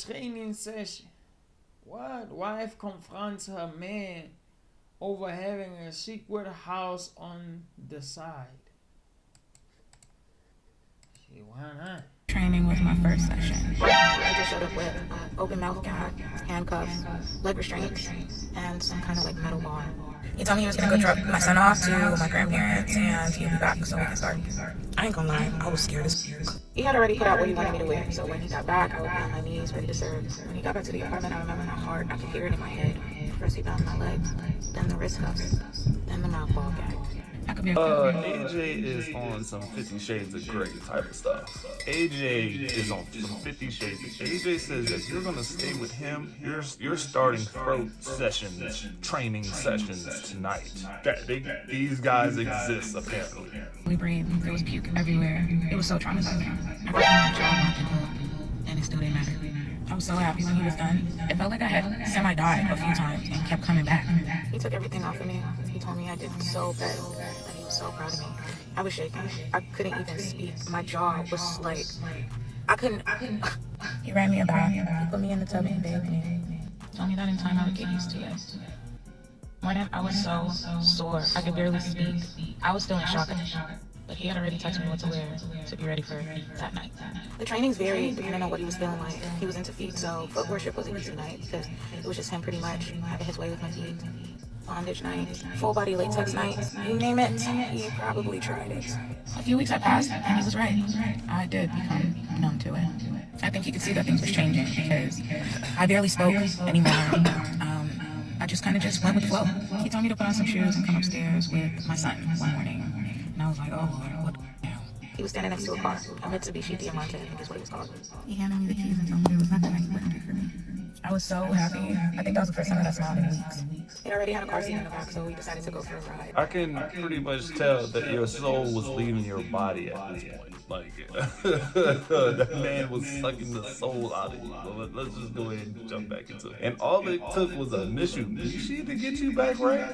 Training session. What? Wife confronts her man over having a secret house on the side. Gee, why not? Training was my first session. I just showed up with open mouth gag, handcuffs, leg restraints, and some kind of like metal bar. He told me he was gonna go drop my son off to my grandparents and he'll be back so we can start. I ain't gonna lie, I was scared as fuck. He had already put out what he wanted me to wear, so when he got back, I would be on my knees, ready to serve. When he got back to the apartment, I remember how hard I could hear it in my head. First he bound my legs, then the wrist cuffs, then the mouth ball gag. AJ is on some 50 Shades of Grey type of stuff. AJ is on some 50 Shades. AJ says that you're gonna stay with him. You're starting throat sessions, training sessions tonight. These guys exist apparently. We breathed. There was puke everywhere. It was so traumatizing. I broke my jaw and it still didn't matter. I was so happy when he was done. It felt like I had semi-died a few times and kept coming back. He took everything off of me. He told me I did so bad and he was so proud of me. I was shaking. I couldn't even speak. My jaw was like, I couldn't. He ran me a bath. He put me in the tub and bathed me. Told me that in time I would get used to it. Morning, I was so sore. I could barely speak. I was still in shock. But he had already texted me what to wear to be ready for that night. The trainings varied depending on what he was feeling like. He was into feet, so foot worship was easy tonight because it was just him pretty much having his way with my feet. Bondage night, full body latex night, you name it, he probably tried it. A few weeks had passed and he was right. I did become numb to it. I think he could see that things was changing because I barely spoke anymore. I just kind of went with the flow. He told me to put on some shoes and come upstairs with my son one morning. And I was like, oh Lord, what now? He was standing next to a car, a Mitsubishi Diamante, I think is what it was called. He handed me the keys and told me there was nothing that he wouldn't do for me. I was so happy. I think that was the first time that I smiled in weeks. It already had a car seat in the back, so we decided to go for a ride. I can pretty much tell that your soul was leaving your body at this point. Like, that man was sucking the soul out of you. So let's just go ahead and jump back into it. And all it took was a Mitsubishi to get you back right?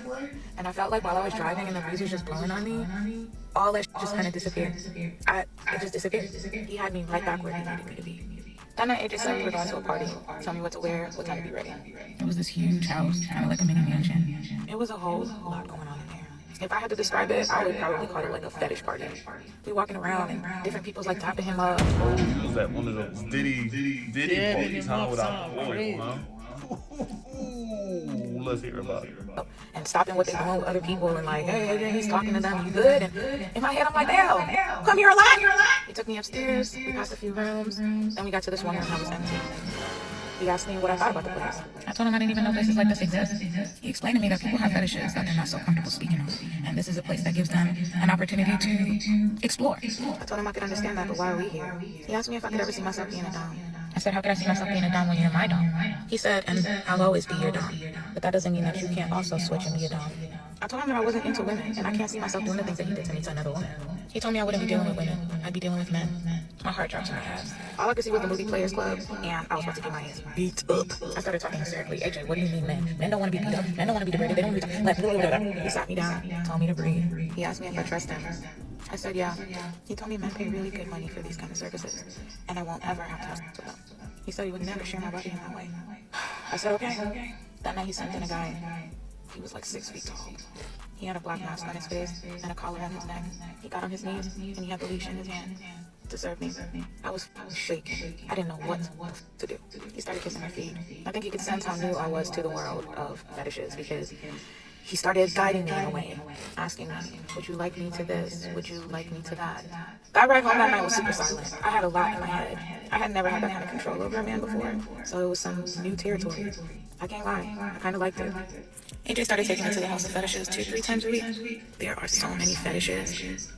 And I felt like while I was driving and the breeze was just blowing on me, all that just kind of disappeared. It just disappeared. He had me right back where he needed me to be. That night, AJ said we were going to a party. Tell me what to wear, what time to be ready. It was this huge house, kind of like a mini mansion. It was a whole lot going on in there. If I had to describe it, I would probably call it like a fetish party. We walking around and different people's like tapping him up. Oh, he was at one of those Diddy parties, huh? Without oil, huh? Ooh, let's hear about it. And stopping what they're doing with other people and like, hey, he's talking to them, you good? And in my head, I'm like, damn, come here a lot. He took me upstairs, we passed a few rooms, then we got to this one room that was empty. He asked me what I thought about the place. I told him I didn't even know places like this exist. He explained to me that people have fetishes that they're not so comfortable speaking on, and this is a place that gives them an opportunity to explore. I told him I could understand that, but why are we here? He asked me if I could ever see myself being a dom. I said, how could I see myself being a dom when you're my dom? He said, and I'll always be your dom, but that doesn't mean that you can't also switch and be a dom. I told him that I wasn't into women, and I can't see myself doing the things that he did to me to another woman. He told me I wouldn't be dealing with women, I'd be dealing with men. My heart dropped to my ass. All I could see was the movie Players Club, and I was about to get my ass beat up. I started talking hysterically. AJ, what do you mean, men? Men don't want to be beat up. Men don't want to be degraded. They don't want to be... Like, he sat me down, told me to breathe. He asked me if I trust him. I said, yeah. He told me men pay really good money for these kind of services, and I won't ever have to have sex with them. He said he would never share my body in that way. I said, okay. That night he sent in a guy. He was like 6 feet tall. He had a black mask on his face and a collar on his neck. He got on his knees and he had the leash in his hand to serve me. I was shaking. I didn't know what to do. He started kissing my feet. I think he could sense how new I was to the world of fetishes because he started guiding me in a way, asking me, would you like me to this? Would you like me to that? That ride home that night was super silent. I had a lot in my head. I had never had that kind of control over a man before, so it was some new territory. I can't lie, I kind of liked it. AJ started taking me to the house of fetishes 2-3 times a week. There are so many fetishes.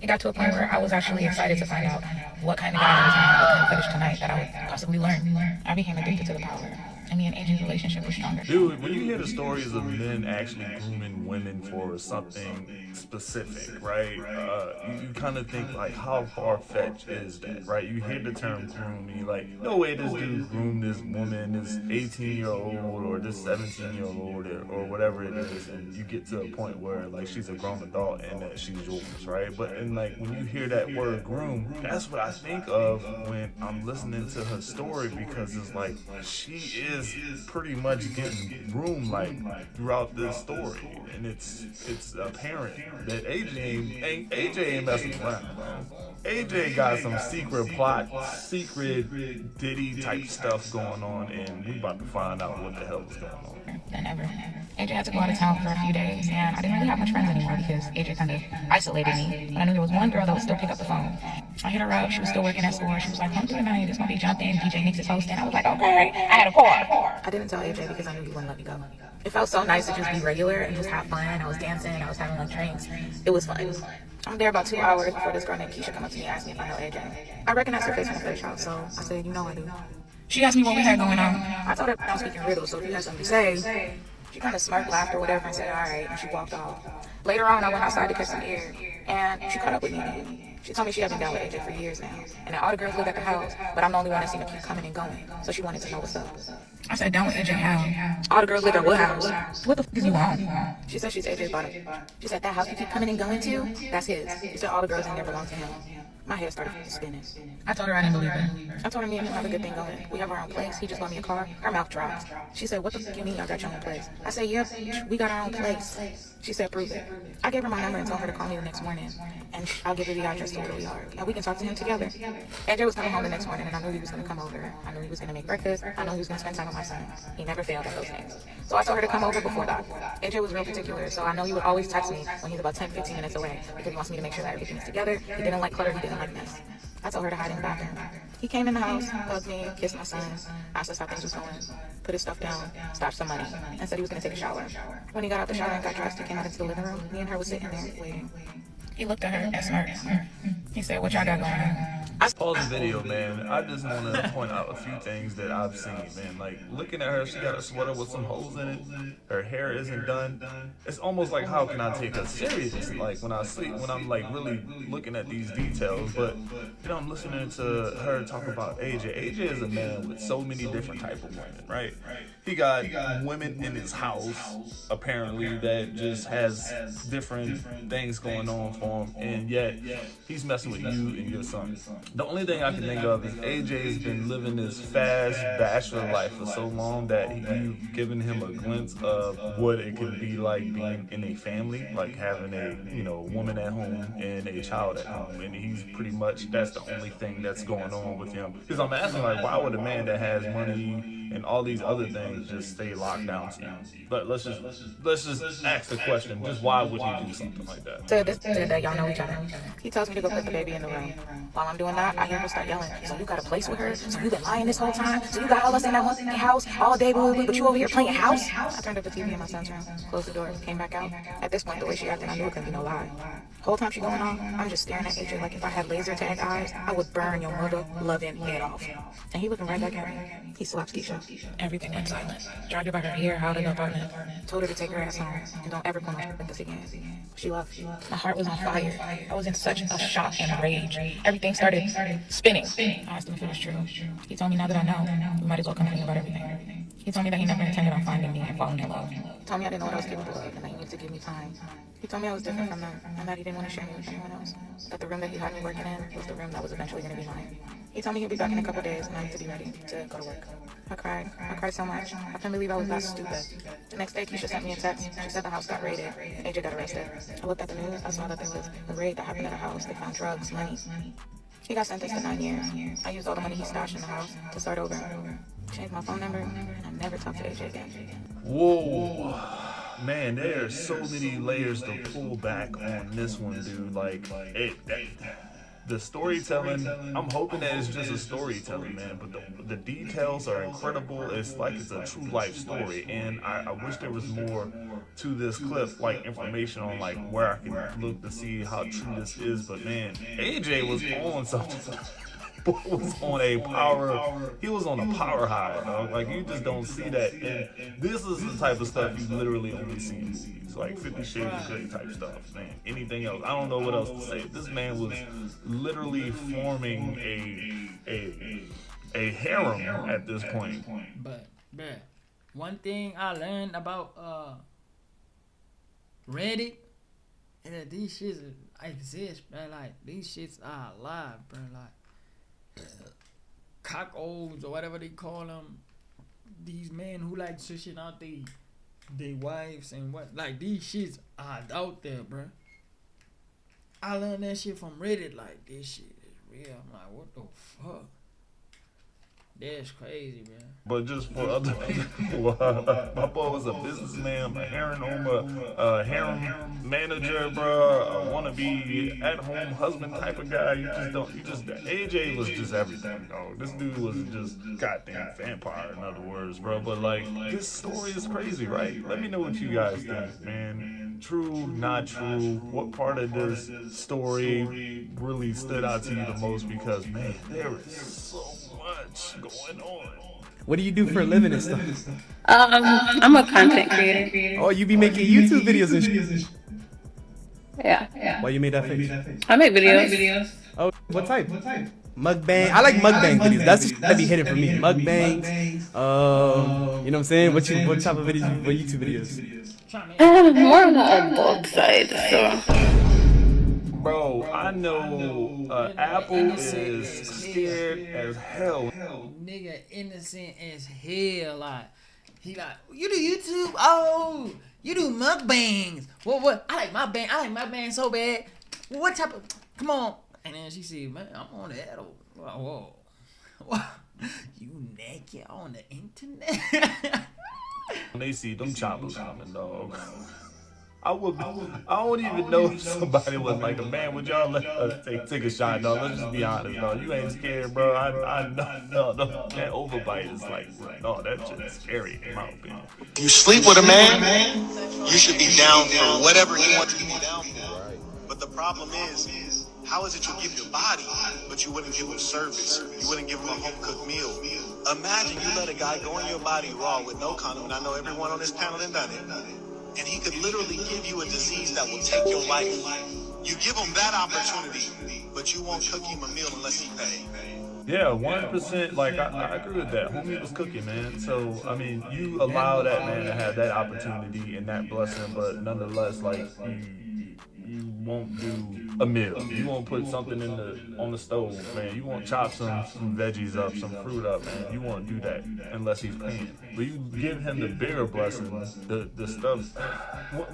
It got to a point where I was actually excited to find out what kind of guy I was going to have, what kind of fetish tonight that I would possibly learn. I became addicted to the power. and me and AJ's relationship was stronger. Dude, when you hear the stories of men actually grooming women for something specific, right? You kind of think like, how far fetched is that, right? You hear the term groom, and you're like, no way, this dude groomed this woman, this 18-year-old or this 17-year-old or whatever it is, and you get to a point where like she's a grown adult and that she's yours, right? But and like when you hear that word groom, that's what I think of when I'm listening to her story, because it's like she is pretty much getting groomed like throughout this story, and it's apparent that AJ ain't messing around, bro. AJ got some secret plot, secret Diddy type stuff going on, and we about to find out what the hell is going on. Than ever. AJ had to go out of town for a few days, and I didn't really have much friends anymore because AJ kind of isolated me. But I knew there was one girl that would still pick up the phone. I hit her up. She was still working at school. She was like, "Come through tonight. It's gonna be jumping. DJ Nix is hosting." I was like, "Okay." I had a car. I didn't tell AJ because I knew he wouldn't let me go. It felt so nice to just be regular and just have fun. I was dancing. I was having like drinks. It was fun. I'm there about 2 hours before this girl named Keisha come up to me and asked me if I know AJ. I recognized her face from the footage house, so I said, "You know I do." She asked me what we had going on. I told her I was speaking riddles, so if you had something to say. She kind of smirked, laughed, or whatever, and said, "All right," and she walked off. Later on, I went outside to catch some air, and she caught up with me again. She told me she had been down with AJ for years now, and that all the girls live at the house, but I'm the only one that seemed to keep coming and going, so she wanted to know what's up. I said, "Down with AJ how?" "All the girls live at what house?" "What the f*** is you on?" She said she's AJ's bottom. She said, "That house you keep coming and going to, that's his." She said all the girls in there belong to him. My head started spinning. I told her I didn't believe her. I told her me and him have a good thing going. We have our own place. He just bought me a car. Her mouth dropped. She said, "What the f*** you mean y'all got your own place?" I said, "Yep, we got our own place." She said, "Prove it." I gave her my number and told her to call me the next morning, and I'll give her the address to where we are, and we can talk to him together. AJ was coming home the next morning, and I knew he was going to come over. I knew he was going to make breakfast. I knew he was going to spend time with my son. He never failed at those things. So I told her to come over before dark. AJ was real particular, so I know he would always text me when he's about 10-15 minutes away, because he wants me to make sure that everything is together. He didn't like clutter. He didn't like mess. I told her to hide in the bathroom. He came in the house, hugged me, kissed my son, asked us how things was going, put his stuff down, stashed some money, and said he was going to take a shower. When he got out the shower and got dressed, he came out into the living room. Me and her was sitting there waiting. He looked at her and smirked. He said, "What y'all got going on?" Pause the video, man. I just want to point out a few things that I've seen, man. Like, looking at her, she got a sweater with some holes in it. Her hair isn't done. It's almost like, how can I take her serious? Like, when I'm like really looking at these details. But, you know, I'm listening to her talk about AJ. AJ is a man with so many different type of women, right? He got women in his house, apparently, that just has different things going on for him. And yet, he's messing with you and your son. The only thing I can think of is AJ's been living this fast bachelor life for so long that you've given him a glimpse of what it could be like being in a family, like having a, you know, woman at home and a child at home. And he's pretty much, that's the only thing that's going on with him. Because I'm asking, like, why would a man that has money and all these other things just stay locked down to you? But let's just ask the question, just why would he do something like that? So this that y'all know each other. He tells me to go put the baby in the room. While I'm doing that, I hear her start yelling, "So you got a place with her? So you been lying this whole time? So you got all us in that one house all day, but you over here playing house?" I turned up the TV in my son's room, closed the door, came back out. At this point, the way she acted, I knew it couldn't be no lie. Whole time she going on, I'm just staring at AJ like if I had laser tag eyes, I would burn your mother loving head off. And he looking right back at me. He slaps Keisha. Everything went silent. Dragged her by her hair out of the apartment. Told her to take her ass home and don't ever pull my this again. She left. My heart was on fire. I was in such a shock and rage. Everything started spinning. I asked him if it was true. He told me, now that I know, we might as well come clean about everything. He told me that he never intended on finding me and falling in love. He told me I didn't know what I was capable of and that he needed to give me time. He told me I was different from them and that he didn't want to share me with anyone else. That the room that he had me working in was the room that was eventually going to be mine. He told me he'd be back in a couple days and I need to be ready to go to work. I cried. I cried so much. I couldn't believe I was that stupid. The next day, Keisha sent me a text. She said the house got raided. AJ got arrested. I looked at the news. I saw that there was a raid that happened at a house. They found drugs, money. He got sentenced to 9 years. I used all the money he stashed in the house to start over. Changed my phone number, and I never talked to AJ again. Whoa. Man, there are so many layers to pull back on this one, dude. Like, the storytelling, I'm hoping that it's just a storytelling, man, but the details are incredible. It's like it's a true life story, and I wish there was more to this clip, like information on like where I can look to see how true this is. But man, AJ was on something. boy was on a power. He was on a power high, dog. Like you just don't see that. And this is the type of stuff you literally only see in movies, like 50 Shades of Grey type stuff. Man, anything else? I don't know what else to say. This man was literally forming a harem at this point. But, bruh, one thing I learned about Reddit is that these shits exist, bruh. Like, these shits are alive, bruh. Like, cockolds or whatever they call them. These men who like switching out they wives and what. Like, these shits are out there, bruh. I learned that shit from Reddit. Like, this shit is real. I'm like, what the fuck? That's crazy, man. But just for other people, my boy was a businessman, a harem owner, a harem manager, bro, a wannabe at-home husband type of guy. AJ was just everything, dog. This dude was just goddamn vampire, in other words, bro. But, like, this story is crazy, right? Let me know what you guys think, man. True, not true? What part of this story really stood out to you the most? Because, man, there is so much going on. What do you do for a living and stuff? I'm a content creator. Oh, you be making YouTube videos and shit. Yeah. Why you made that face? I make videos. Oh, what type? Mukbang. I like mukbang videos. That's the shit that be hitting for me. Mukbangs. You know what I'm saying? What type of videos? What YouTube videos? More on the adult side, so. Bro, I know Apple is scared as hell. Nigga innocent as hell. Like, he like, you do YouTube? Oh, you do mukbangs. What? I like mukbang so bad. What type of, come on. And then she see, man, I'm on that. Whoa. You naked on the internet? When they see them choppers coming, dog. I don't even know if somebody was like, man, would y'all let us take a shot, dog? Let's just be honest, dog. You ain't scared, bro. I know, that overbite is like, no, that shit is scary in my opinion. You sleep with a man, you should be down for whatever he wants you to be down for. But the problem is, how is it you give your body, but you wouldn't give him service? You wouldn't give him a home-cooked meal. Imagine you let a guy go in your body raw with no condom, and I know everyone on this panel has done it. And he could literally give you a disease that will take your life. You give him that opportunity, but you won't cook him a meal unless he pay. Yeah, 1%. Like I agree with that. Homie was cooking, man. So I mean, you allow that man to have that opportunity and that blessing, but nonetheless, like you won't do a meal. You won't put something on the stove, man. You won't chop some veggies up, some fruit up, man. You won't do that unless he's paying. But you give him the bigger blessings, the stuff.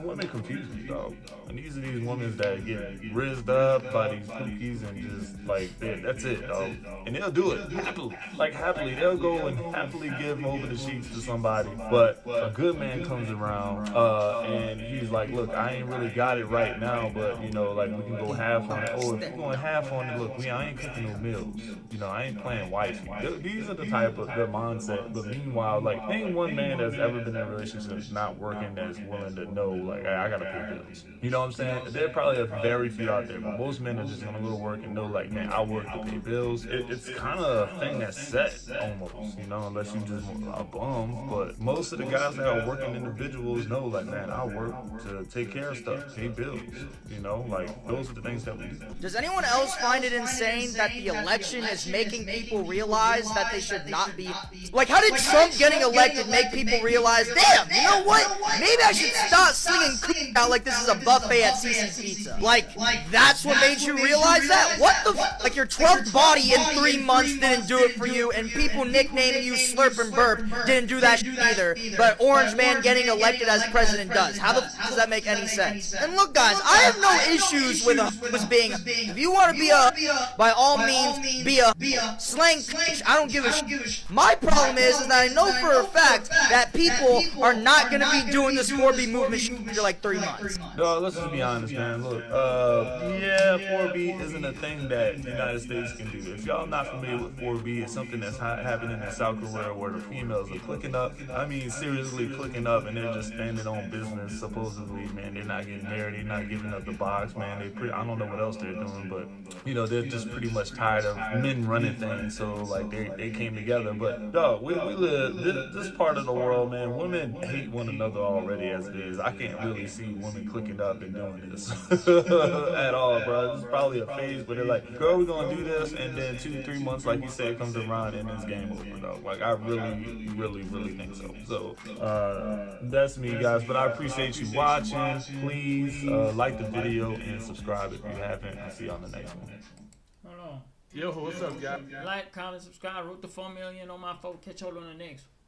Women confuse me, dog. And these are these women that get rizzed up by these cookies and just like, that's it, dog. And they'll do it happily. They'll go and happily give over the sheets to somebody. But a good man comes around and he's like, look, I ain't really got it right now, but you know, like we can go half on it. Oh, if we're going half on it, look, I ain't cooking no meals. You know, I ain't playing wifey. These are the type of the mindset. But meanwhile, like, ain't one man that's ever been in a relationship that's not working that's willing to know, like, hey, I gotta pay bills. You know what I'm saying? There probably are very few out there, but most men are just gonna go to work and know, like, man, I work to pay bills. It's kind of a thing that's set almost, you know, unless you just a bum. But most of the guys that are working individuals know, like, man, I work to take care of stuff, pay bills. You know, like, those are the things that we do. Does anyone else find it insane that the election is making people realize that they should not be... Like, how did Trump getting elected make people realize, damn, you know what? Maybe I should stop slinging cookies out like this is a buffet at CC's Pizza. Like, that's what made you realize that? What the like, your 12th body in 3 months didn't do it for you, and people nicknaming you Slurp and Burp didn't do that shit either, but Orange Man getting elected as president does. How the does that make any sense? And look, guys, I have no issues with being, if you want to be by all means, be a slang bitch, I don't give a shit. My problem is that I know for a fact that people are not going to be doing this 4B movement shit for like 3 months. No, let's just be honest, man. Look, yeah, 4B isn't a thing that the United States can do. If y'all not familiar with 4B, it's something that's happening in South Korea where the females are clicking up. I mean, seriously clicking up, and they're just standing on business, supposedly, man. They're not getting married, they're not giving getting up the box, man. I don't know what else they're doing, but you know, they're just pretty much tired of men running things. So like they came together. But dog, we live this part of the world, man. Women hate one another already as it is. I can't really see women clicking up and doing this at all, bro. This is probably a phase where they're like, girl, we're gonna do this, and then 2-3 months, like you said, comes around and it's game over, dog. Like I really think so. So that's me, guys. But I appreciate you watching. Please like the video and subscribe if you haven't. I'll see you on the next one. Hold on. Yo, what's up, guys? Like, comment, subscribe. Root the 4 million on my phone. Catch y'all on the next one.